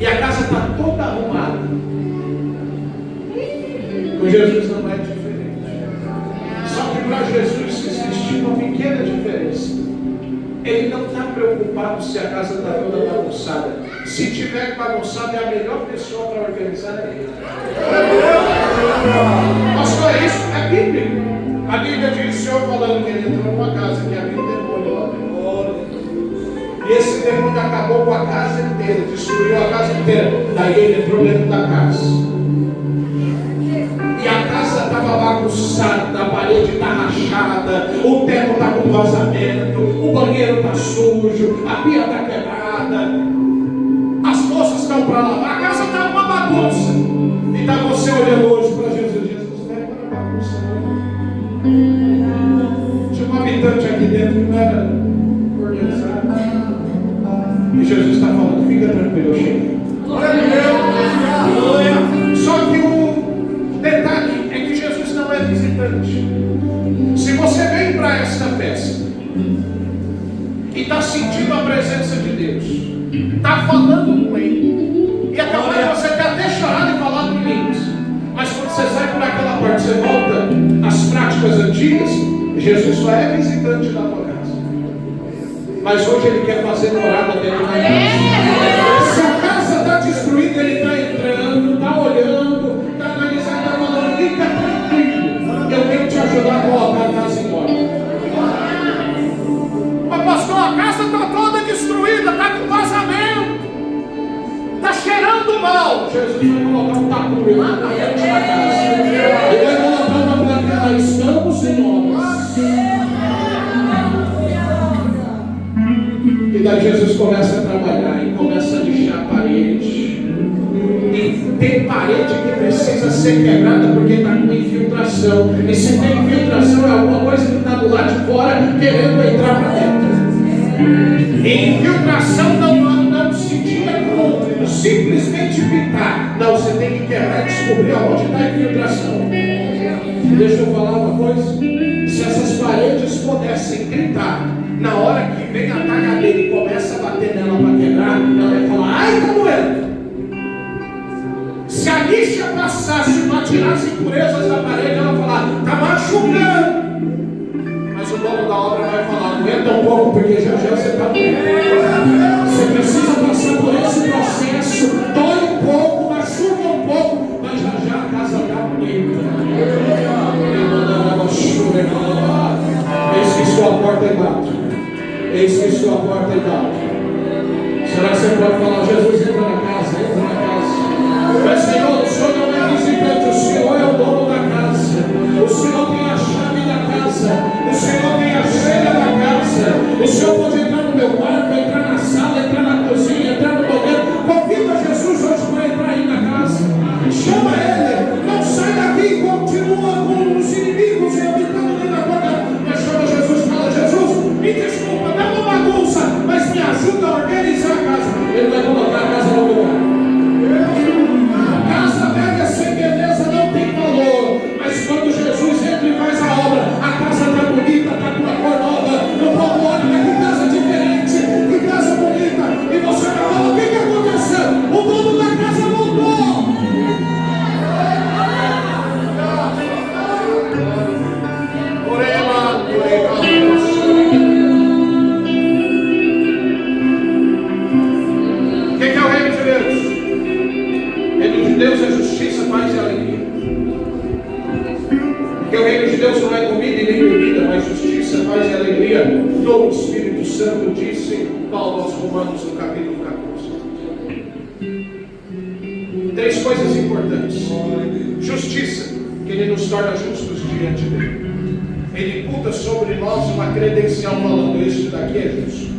E a casa está toda arrumada. Com Jesus não é diferente. Só que para Jesus existe uma pequena diferença. Ele não está preocupado se a casa está toda bagunçada. Se tiver bagunçada, é a melhor pessoa para organizar ele. Pastor, é isso? É bíblico. A Bíblia diz: o Senhor falando que ele entrou numa casa que havia um demônio lá dentro. E esse demônio acabou com a casa inteira, destruiu a casa inteira. Daí ele entrou dentro da casa. E a casa estava bagunçada, a parede está rachada, o teto está com vazamento, o banheiro está sujo, a pia está quebrada, as louças estão para lavar, a casa está uma bagunça. E está você olhando hoje para Jesus e diz: não é uma bagunça não. Tinha um habitante aqui dentro que não era organizado. E Jesus está falando: fica tranquilo, eu cheguei. Só que o detalhe é que Jesus não é visitante. Se você vem para esta festa e está sentindo a presença de Deus, está falando com Ele, e acabou de você quer até chorar e falar em línguas, mas quando você sai por aquela porta, você volta às práticas antigas, Jesus só é visitante da tua casa. Mas hoje Ele quer fazer morada dentro da casa. Se a casa está destruída, Ele está entrando, está olhando, está analisando, está falando: fica tranquilo, eu tenho que te ajudar a colocar a casa em ordem. mal, Jesus vai colocar um tapume lá na frente da casa. Ele vai colocar uma placa lá, estamos em obras. E daí Jesus começa a trabalhar e começa a lixar a parede. E tem parede que precisa ser quebrada porque está com infiltração. E se tem infiltração é alguma coisa que está do lado de fora querendo entrar para dentro. E infiltração não se tira com simplesmente pintar. Não, você tem que quebrar e descobrir aonde está a infiltração. Deixa eu falar uma coisa. Se essas paredes pudessem gritar, na hora que vem a tagadeira e começa a bater nela para quebrar, ela vai falar, ai, tá doendo. Se a lixa passasse para tirar as impurezas da parede, ela vai falar, tá machucando. Mas o dono da obra vai falar, aguenta um pouco, porque já você está doendo. Você precisa passar por esse processo, dói um pouco, machuca um pouco, mas já a casa está bonita. Eis que sua porta é bato. Eis que sua porta é bato. Será que você pode falar, Jesus, entra na casa, entra na casa. Mas Senhor, o Senhor não é visitante, o Senhor é o dono da casa. O Senhor tem a chave da casa. O Senhor tem a senha da casa. O Senhor pode entrar no meu quarto, entrar na sala, entrar na cozinha, entrar no banheiro. Convida Jesus hoje para entrar aí na casa. Chama Ele. Não sai daqui e continua com os inimigos e habitando dentro da tua casa. Mas chama Jesus, fala, Jesus, me desculpa, dá uma bagunça, mas me ajuda a organizar a casa. Ele vai colocar a casa no lugar. A casa velha sem beleza não tem valor, mas quando Jesus entra e faz a obra, a casa está bonita, está com uma cor nova. O povo olha, que casa diferente, que casa bonita. E você vai falar, o que aconteceu? O dono da casa voltou. O que é o reino de Deus? O reino de Deus é justiça, paz e alegria. Porque o reino de Deus não é comida e nem bebida, mas justiça, paz e alegria no Espírito Santo, disse Paulo aos Romanos no capítulo 14. Três coisas importantes. Justiça, que Ele nos torna justos diante dele. Ele imputa sobre nós uma credencial falando isso daqui é justo.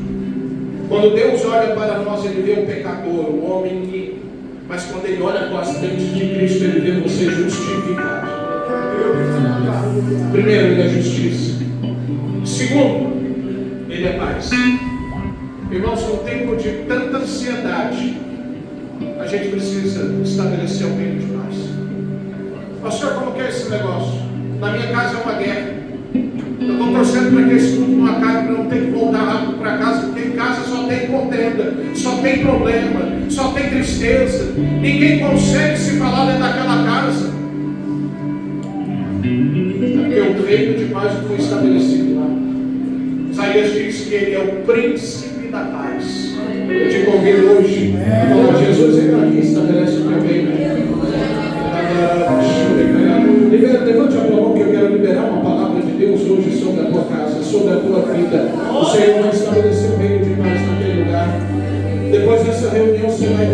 Quando Deus olha para nós, Ele vê um pecador, um homem que... Mas quando Ele olha para as dentes de Cristo, Ele vê você justificado. Primeiro, Ele é justiça. Segundo, Ele é paz. Irmãos, num tempo de tanta ansiedade, a gente precisa estabelecer um reino de paz. Pastor, como que é esse negócio? Na minha casa é uma guerra. Eu estou torcendo para que esse culto não acabe, para não ter que voltar rápido para casa, porque em casa só tem contenda, só tem problema, só tem tristeza. Ninguém consegue se falar dentro daquela casa. É porque o reino de paz não foi estabelecido lá. Isaías diz que Ele é o príncipe da paz. Eu te convido hoje a falar, Jesus, entra aqui, estabelece o teu reino. Levante a tua mão que eu quero liberar uma palavra de Deus hoje sobre a tua casa, sobre a tua vida. O Senhor vai estabelecer um reino de paz naquele lugar. Depois dessa reunião você vai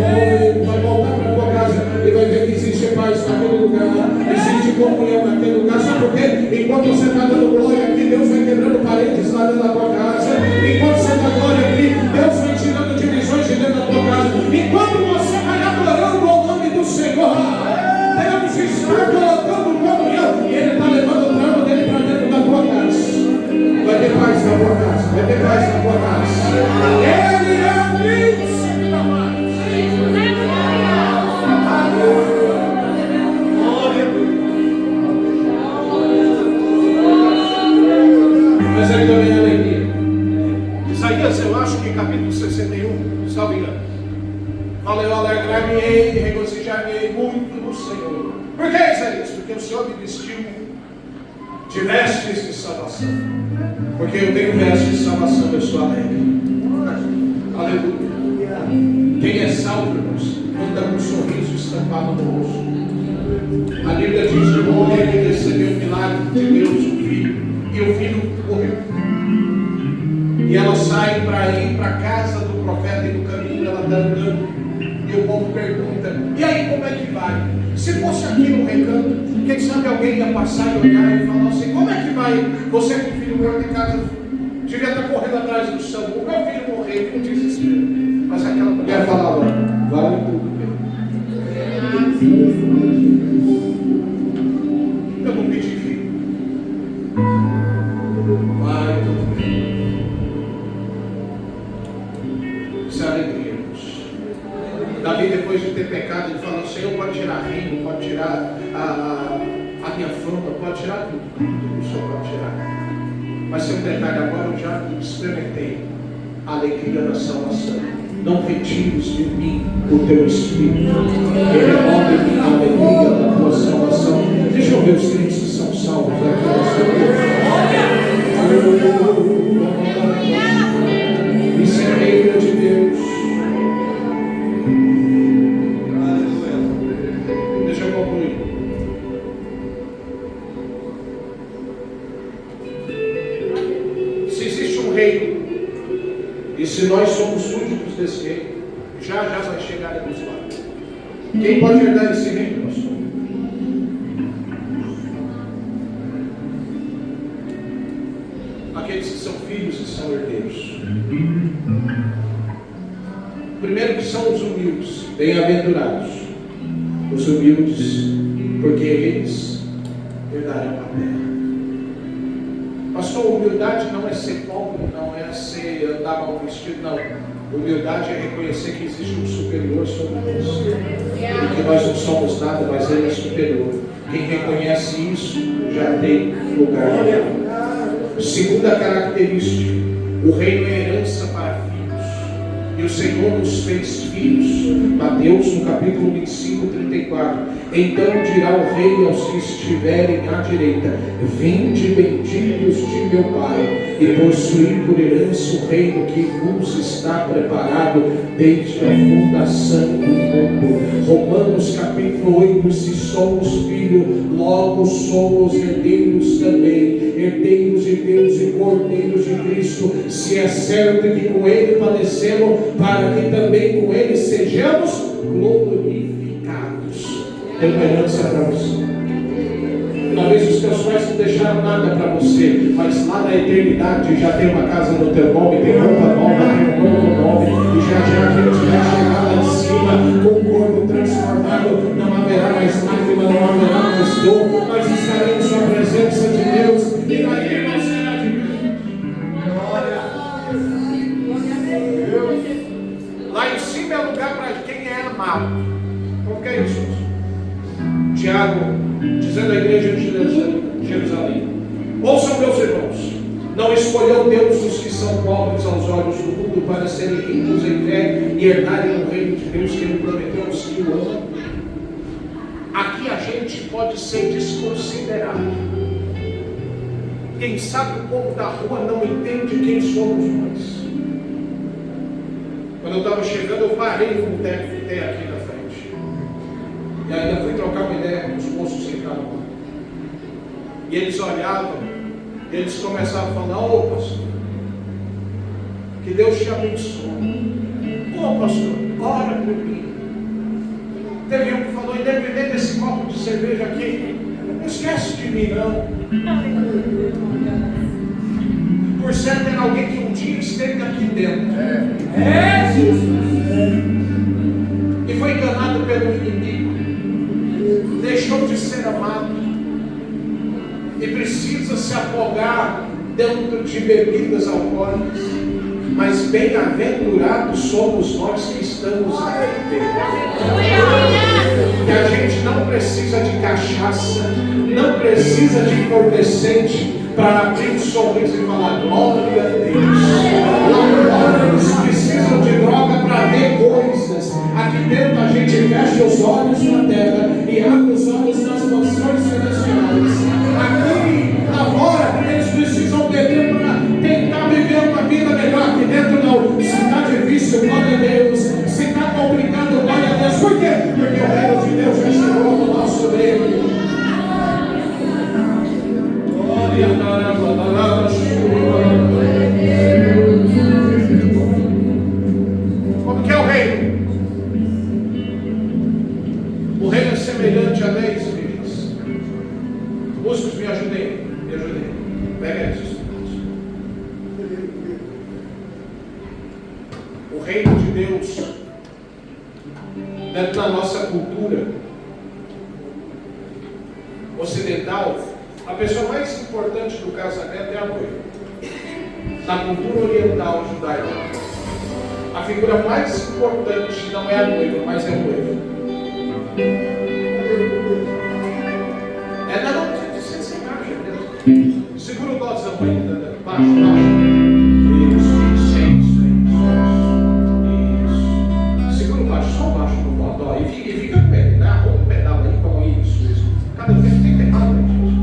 voltar para a tua casa e vai ver que existe paz naquele lugar, existe comunhão naquele lugar. Sabe por quê? Enquanto você está dando glória aqui, Deus vai quebrando paredes lá dentro da tua casa. Enquanto você dá glória aqui, Deus vai tirando divisões de dentro da tua casa. Enquanto você vai adorando o nome do Senhor, Deus está colocando comunhão e Ele está levando o trono dele para dentro da tua casa. Vai ter paz na tua casa, vai ter paz na tua casa. Ele é o príncipe da paz. Mas ele também é alegria. Isaías, eu acho que capítulo 61, salve engano. Fala, eu alegrar-me-ei e regozijar-me-ei muito no Senhor. Por que, Isaías? Porque o Senhor me vestiu de vestes de salvação. Porque eu tenho vestes de salvação, eu sou alegre. Aleluia. Quem é salvo, irmãos, anda com um sorriso estampado no rosto. A Bíblia diz que o homem que recebeu o milagre de Deus, o filho, e o filho morreu. E ela sai para ir para a casa do profeta e no caminho ela está andando. E o povo pergunta: vai? Se fosse aqui no Recanto, quem sabe alguém ia passar e olhar e falar assim: como é que vai? Você com o filho morto em casa, devia estar correndo atrás do SAMU. O meu filho morreu, não desespero. Mas aquela mulher falava: vale tudo bem. Eu não pedi filho. Vale tudo bem. Isso é alegria. Davi, depois de ter pecado, ele falou: o Senhor pode tirar reino, pode tirar a minha fama, pode tirar tudo o Senhor pode tirar. Mas tem um detalhe: agora eu já experimentei a alegria da salvação. Não retires de mim o teu espírito, renova em mim a alegria da tua salvação. Deixa eu ver os crentes que são salvos aqui nessa noite. Isso é reino de Deus. Deixa eu concluir. Se existe um reino, e se nós somos súditos desse reino, já vai chegar a nos lá. Quem pode herdar esse reino, pastor? Aqueles que são filhos e são herdeiros. Primeiro que são os humildes, bem-aventurados os humildes, porque eles herdarão a terra. Pastor, humildade não é ser pobre, não é ser andar mal vestido, não. Humildade é reconhecer que existe um superior sobre nós, e que nós não somos nada, mas Ele é superior. Quem reconhece isso já tem lugar. Segunda característica: o reino é herança para filhos. E o Senhor nos fez filhos. Mateus no capítulo 25, 34. Então dirá o rei aos que estiverem à direita: vinde, benditos de meu Pai, e possuí por herança o reino que vos está preparado desde a fundação do mundo. Romanos capítulo 8. Se somos filhos, logo somos herdeiros também, herdeiros de Deus e cordeiros de Cristo, se é certo que com Ele padecemos, para que também com Ele sejamos glorificados. Tem uma herança para você. Talvez os teus pais não deixaram nada para você, mas lá na eternidade já tem uma casa no teu nome, tem roupa nova, tem um novo nome, e já a gente vai chegar lá em cima com o corpo transformado. Não haverá mais lágrima, não haverá mais dor, nós estaremos na presença de Deus, e daí não será diferente. Lá em cima é lugar para quem é amado. Como que é isso? Tiago, dizendo à igreja de Jerusalém: ouçam, meus irmãos, não escolheu Deus os que são pobres aos olhos do mundo para serem ricos em fé e herdarem o reino de Deus que Ele prometeu aos que o amam. Aqui a gente pode ser desconsiderado. Quem sabe o povo da rua não entende quem somos nós. Quando eu estava chegando, eu parei no boteco que tem aqui na frente. E ainda fui trocar uma ideia com os moços que estavam lá. E eles olhavam, e eles começavam a falar: ô pastor, que Deus te abençoe. Ô pastor, ora por mim. Teve um que falou: independente desse copo de cerveja aqui, não esquece de mim não. Por certo, era alguém que um dia esteve aqui dentro. E foi enganado pelo inimigo. Deixou de ser amado. E precisa se afogar dentro de bebidas alcoólicas. Mas bem-aventurados somos nós que estamos aqui dentro. Que a gente não precisa de cachaça, não precisa de entorpecente para abrir um sorriso e falar glória a Deus. Eles precisam de droga para ver coisas. Aqui dentro a gente fecha os olhos na terra e abre os olhos nas mansões celestiais. Aqui, lá fora, eles precisam beber para tentar viver uma vida melhor. Aqui dentro não. Se está difícil, glória a Deus. Se está complicado, glória a Deus. Por quê? Porque o reino de Deus já chegou no nosso meio. Como que é o reino? O reino é o reino de Deus, dentro da nossa cultura ocidental, a pessoa mais importante do casamento é a noiva. Na cultura oriental judaica, a figura mais importante não é a noiva, mas é o noivo. Não, você encaixa mesmo. Segura o dózão aí, baixo. Isso. Segura o baixo, só o baixo no dó. E fica em pé, né? Arruma um pedal aí, como isso. Cada vez tem teclado, gente.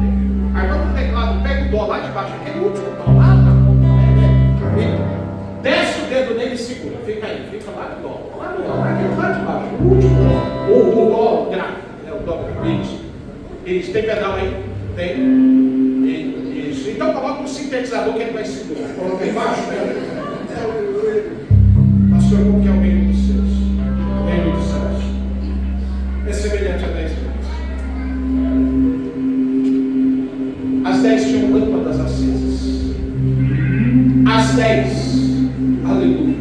Aí quando o teclado pega o dó lá de baixo, aquele último dó lá, desce o dedo nele e segura. Fica aí, fica lá no dó. Lá de baixo, o último dó. O dó grave, né? O dó grave. Isso, tem pedal aí? Tem. Isso. Então coloca um sintetizador que ele vai segurar. Coloca aí embaixo, né? Pastor, como que é o reino dos céus? O reino dos céus é semelhante a 10 reis. As 10 tinham lâmpadas acesas. As 10, aleluia,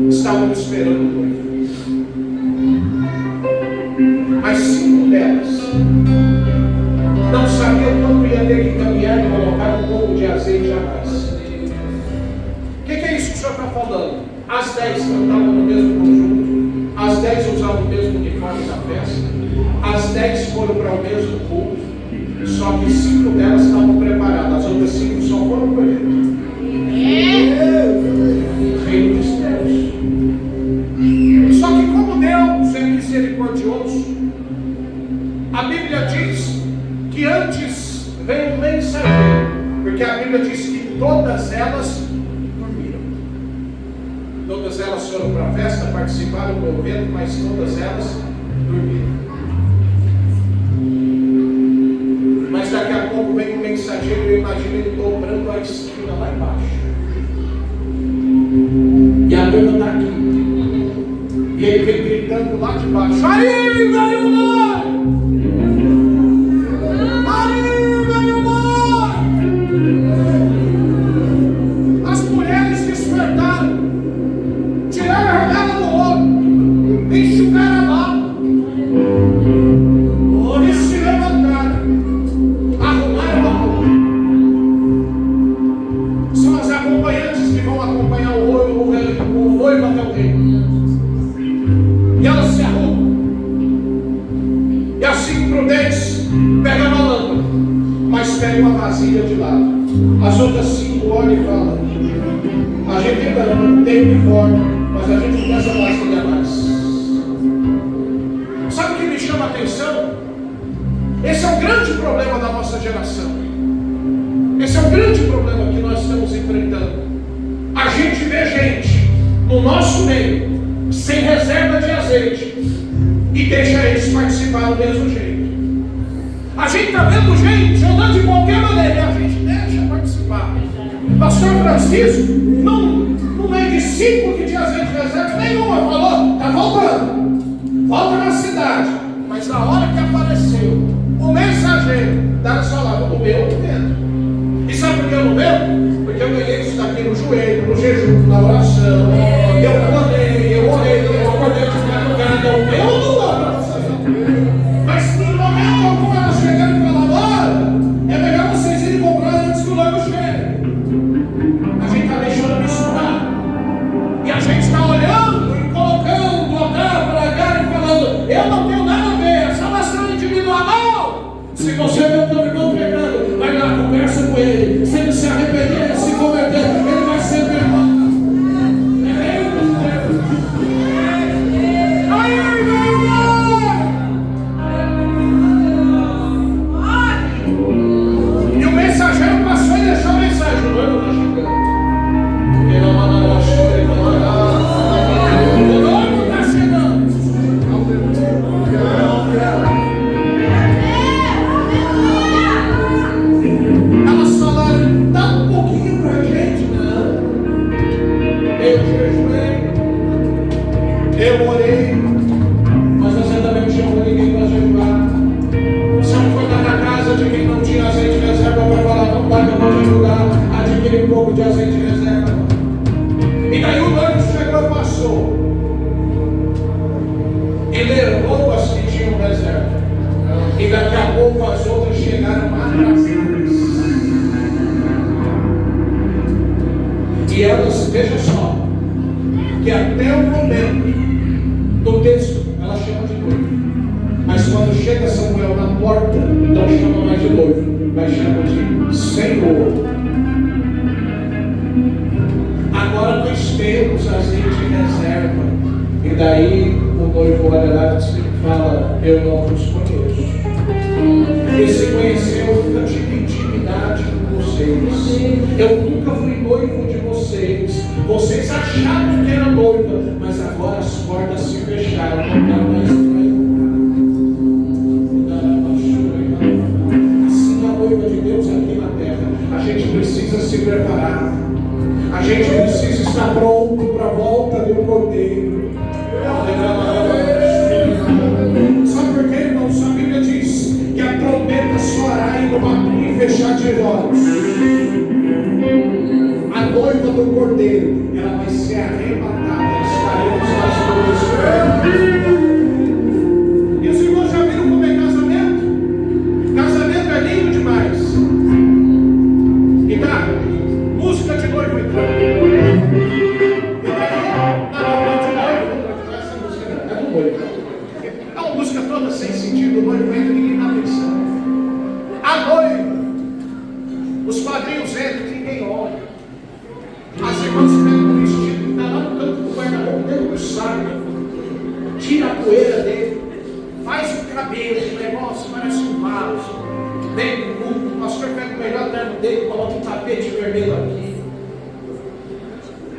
estavam esperando o noivo. Mas 5 delas não sabiam quanto ia ter que caminhar e colocar um pouco de azeite a mais. O que é isso que o senhor está falando? As 10 cantavam no mesmo conjunto, as 10 usavam o mesmo uniforme na festa, as 10 foram para o mesmo culto, só que 5 delas estavam preparadas, as outras 5 só foram para ele. Reino dos céus. Só que como Deus é misericordioso, a Bíblia diz que antes veio um mensageiro, porque a Bíblia diz que todas elas dormiram. Todas elas foram para a festa, participaram do evento, mas todas elas dormiram. Mas daqui a pouco vem um mensageiro, eu imagino ele dobrando a esquina lá embaixo. E a noiva está aqui. E ele vem gritando lá de baixo: aí, velho noivo! Aí, velho noivo! As mulheres despertaram, tiraram a remela do olho, enxugaram a barba, e se levantaram, arrumaram a roupa. São as acompanhantes que vão acompanhar o noivo até o reino. E elas se arrumam. E assim prudentes pegam uma lâmpada, mas pegam uma vasilha de lado. As outras 5 olham e falam: a gente ainda não tem uniforme, mas a gente não essa vasilha mais. Sabe o que me chama a atenção? Esse é o grande problema da nossa geração. Esse é o grande problema que nós estamos enfrentando. A gente vê gente no nosso meio sem reserva de azeite e deixa eles participar do mesmo jeito. A gente está vendo gente andando de qualquer maneira e a gente deixa participar. Pastor Francisco, não é de 5 que tinha azeite de reserva nenhuma, falou: está voltando, volta na cidade. Mas na hora que apareceu o mensageiro, dá na sua lava, o meu não vendo. E sabe por que eu não vendo? Porque eu ganhei isso daqui no joelho, no jejum, na oração. Eu orei, eu acordei de madrugada, o meu não dá. Mas no momento algum ela chegando e falando: olha, é melhor vocês irem comprar antes que o logo chegue. A gente está deixando misturar. E a gente está olhando e colocando o cá para cá e falando: eu não tenho nada a ver, essa nação individual não. Se você vê o teu irmão pegando, vai lá, conversa com ele. Se ele se arrepender, se converter, ele vai ser teu irmão. E o mensageiro passou e deixou a mensagem: o noivo está chegando. O noivo está chegando. Elas falaram: dá um pouquinho para a gente. Não. Eu jejuei, eu orei, mas você também não chamou ninguém para jejuar. Você não foi lá na casa de quem não tinha azeite de reserva para falar: não vai, eu vou te ajudar a adquirir um pouco de azeite de reserva. E daí o noivo chegou e passou. Ele levou as que tinham reserva. E daqui a pouco as outras chegaram atrasadas. E elas, veja só, que até o momento do texto ela chama de noivo. Mas quando chega Samuel na porta, não chama mais de noivo, mas chama de Senhor. Agora nós temos azeite de reserva. E daí o noivo olha lá e fala: eu não vos conheço. E se conheceu, eu nunca tive intimidade com vocês. Eu nunca fui noivo de vocês. Vocês acharam que era noiva, mas agora as portas se fecharam. Não dá mais noiva. Assim é a noiva de Deus aqui na terra. A gente precisa se preparar. A gente precisa estar pronto para a volta do Cordeiro. Sabe por quê, irmãos? A Bíblia diz que a trombeta soará e no abrir e fechar de olhos. A noiva do Cordeiro, ela vai ser arrebatada. Estaremos nas duas. E os irmãos já viram como é casamento? Casamento é lindo demais. E tá, música de noivo entrando. É uma música toda sem sentido, o noivo entra e ninguém está pensando. A noiva, os padrinhos entram e ninguém olha. As irmãs pegam o vestido que está lá no canto do guarda-roupa, dentro do saco, tira a poeira dele, faz o cabelo, o negócio parece um vaso, vem do culto, o pastor pega o melhor terno dele, coloca um tapete vermelho aqui.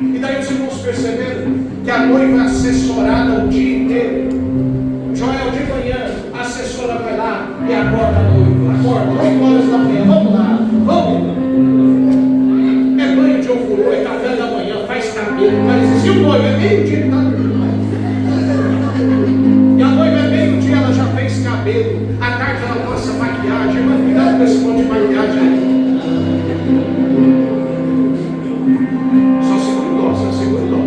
E daí os irmãos perceberam que a noiva é assessorada o dia inteiro. Joel, de manhã, a assessora vai lá e acorda a noiva. Acorda, 8 horas da manhã, vamos lá, vamos. É banho de ofurô, é café da manhã, faz cabelo, faz isso. E o noivo é meio-dia, ele está dormindo. E a noiva é meio-dia, ela já fez cabelo. À tarde ela passa maquiagem. Mas cuidado com esse monte de maquiagem aí. Só segura o dó.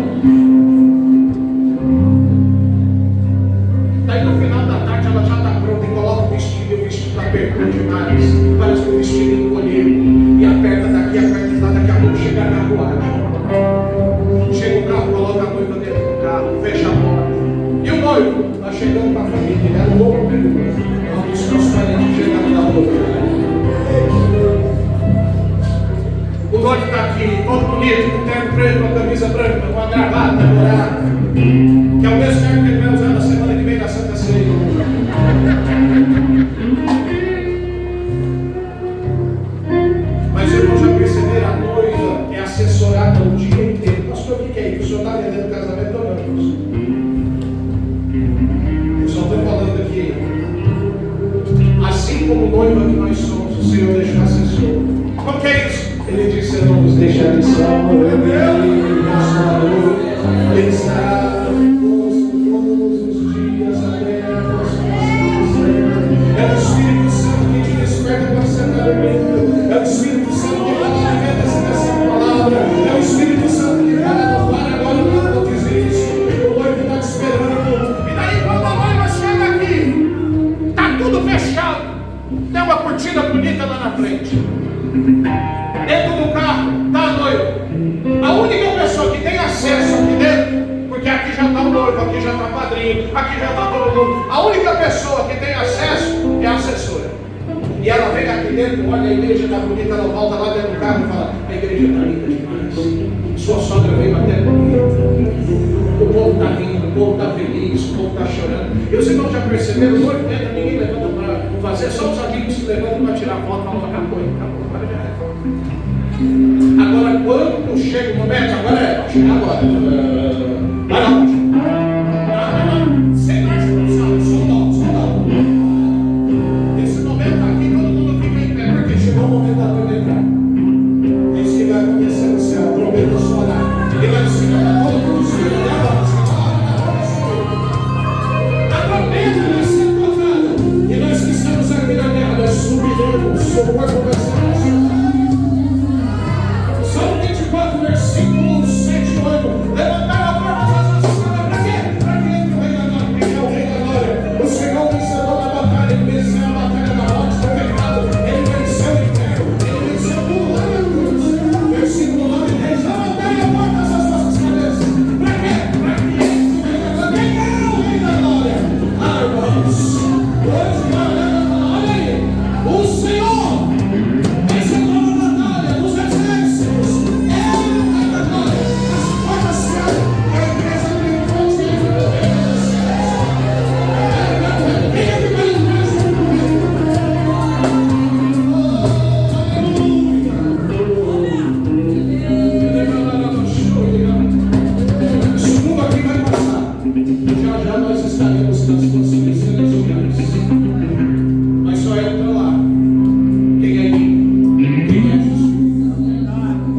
Daí no final da tarde ela já está pronta e coloca o vestido. E o vestido está apertando demais. Parece que o vestido encolheu. E aperta daqui, aperta de lá. Daqui a pouco chega a carruagem. Chega o carro, coloca a noiva dentro do carro, fecha a porta. E o noivo está chegando para a família. Ele era louco, né? Os seus parentes chegaram na loucura. O noivo está aqui, todo bonito, com terno preto, com a camisa branca, com a gravata dourada, que é o mesmo terno que ele vai usar na semana que vem na Santa Ceia. Mas irmãos, já perceberam, a noiva é assessorada o dia inteiro. Pastor, o que é isso? O senhor está vendendo casamento ou não? Eu só estou falando aqui. Assim como noiva que nós somos, o Senhor deixou assessor. O que é isso? Ele disse: eu não vos deixarei só, Ele está conosco todos os dias até a nossa morte. É o Espírito Santo que te desperta para você estar dormindo. É o Espírito Santo que alimenta-se dessa palavra. É o Espírito Santo que fala: para agora, não vou dizer isso. O noivo está te esperando. E daí, quando a noiva chega aqui, está tudo fechado. Tem uma cortina bonita lá na frente. Dentro do carro está a noiva. A única pessoa que tem acesso aqui dentro, porque aqui já está o noivo, aqui já está o padrinho, aqui já está todo mundo. A única pessoa que tem acesso é a assessora. E ela vem aqui dentro, olha, a igreja está bonita, ela volta lá dentro do carro e fala: a igreja está linda demais. Sua sogra veio até bonita. O povo está rindo, o povo está feliz, o povo está chorando. E os irmãos já perceberam, o noivo entra, ninguém levanta para fazer, só os amigos que levantam para tirar foto, falam: acabou, agora já é. Agora, quando chega o momento, agora é, vai chegar agora. Vai lá.